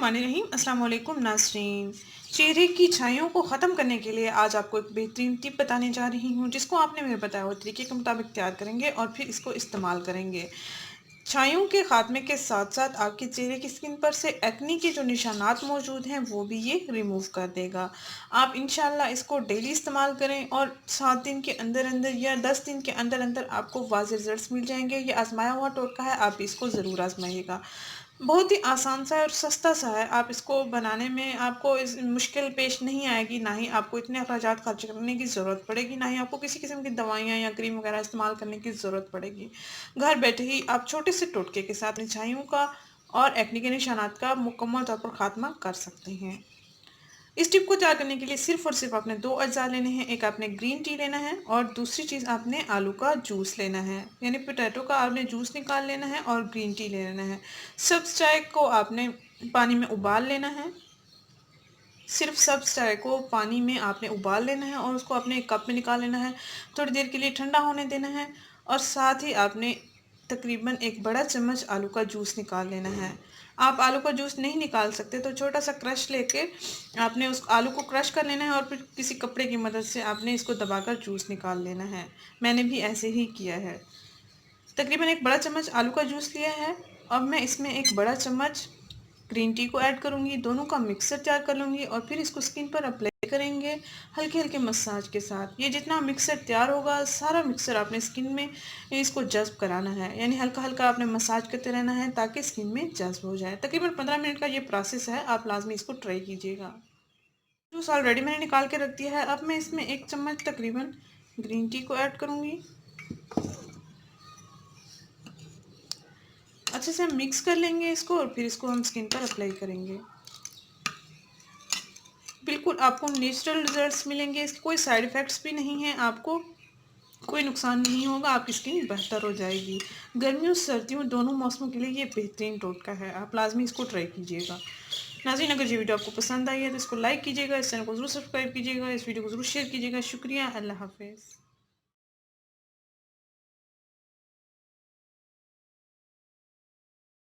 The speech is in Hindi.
बिस्मिल्लाहिर्रहमानिर्रहीम। अस्सलाम वालेकुम नाज़रीन। चेहरे की छाइयों को ख़त्म करने के लिए आज आपको एक बेहतरीन टिप बताने जा रही हूँ, जिसको आपने मुझे बताया हुए तरीके के मुताबिक तैयार करेंगे और फिर इसको इस्तेमाल करेंगे। छाइयों के ख़ात्मे के साथ-साथ आपके चेहरे की स्किन पर से एक्ने के जो निशानात मौजूद हैं, वो भी ये रिमूव कर देगा। आप इंशाल्लाह इसको डेली इस्तेमाल करें और 7 दिन के अंदर-अंदर या 10 दिन के अंदर-अंदर आपको वाज़ेह रिज़ल्ट्स मिल जाएँगे। ये आज़माया हुआ टोटका है, आप इसको ज़रूर आज़माइएगा। बहुत ही आसान सा है और सस्ता सा है। आप इसको बनाने में आपको इस मुश्किल पेश नहीं आएगी, ना ही आपको इतने अखराजात खर्च करने की ज़रूरत पड़ेगी, ना ही आपको किसी किस्म की दवाइयाँ या क्रीम वगैरह इस्तेमाल करने की ज़रूरत पड़ेगी। घर बैठे ही आप छोटे से टोटके के साथ निछाइयों का और एक्ने के निशानात का मुकम्मल तौर पर खात्मा कर सकते हैं। इस टिप को तैयार करने के लिए सिर्फ़ और सिर्फ़ आपने 2 अज्जा लेने हैं। एक आपने ग्रीन टी लेना है और दूसरी चीज़ आपने आलू का जूस लेना है। यानी पोटैटो का आपने जूस निकाल लेना है और ग्रीन टी ले लेना है। सब्ज़ चाय को आपने पानी में उबाल लेना है। सिर्फ़ सब्ज़ चाय को पानी में आपने उबाल लेना है और उसको अपने एक कप में निकाल लेना है। थोड़ी देर के लिए ठंडा होने देना है और साथ ही आपने तकरीबन एक बड़ा चम्मच आलू का जूस निकाल लेना है। आप आलू का जूस नहीं निकाल सकते तो छोटा-सा क्रश लेके आपने उस आलू को क्रश कर लेना है और फिर किसी कपड़े की मदद से आपने इसको दबाकर जूस निकाल लेना है। मैंने भी ऐसे ही किया है। तकरीबन एक बड़ा चम्मच आलू का जूस लिया है। अब मैं इसमें एक बड़ा चम्मच ग्रीन टी को ऐड करूँगी, दोनों का मिक्सचर तैयार कर लूँगी और फिर इसको स्किन पर अप्लाई करेंगे हल्के-हल्के मसाज के साथ। ये जितना मिक्सचर तैयार होगा, सारा मिक्सचर आपने स्किन में इसको जज़्ब कराना है, यानी हल्का-हल्का आपने मसाज करते रहना है ताकि स्किन में जज़्ब हो जाए। तकरीबन 15 मिनट का ये प्रोसेस है, आप लाज़मी इसको ट्राई कीजिएगा। जूस ऑलरेडी मैंने निकाल के रख दिया है। अब मैं इसमें 1 चम्मच तकरीबन ग्रीन टी को ऐड करूँगी। अच्छे से हम मिक्स कर लेंगे इसको और फिर इसको हम स्किन पर अप्लाई करेंगे। बिल्कुल आपको नेचुरल रिजल्ट्स मिलेंगे, इसके कोई साइड इफ़ेक्ट्स भी नहीं हैं, आपको कोई नुकसान नहीं होगा, आपकी स्किन बेहतर हो जाएगी। गर्मियों सर्दियों दोनों मौसमों के लिए ये बेहतरीन टोटका है, आप लाज़मी इसको ट्राई कीजिएगा। नाज़रीन, अगर ये वीडियो आपको पसंद आई है तो इसको लाइक कीजिएगा, इस चैनल को ज़रूर सब्सक्राइब कीजिएगा, इस वीडियो को ज़रूर शेयर कीजिएगा। शुक्रिया, अल्लाह हाफ़िज़।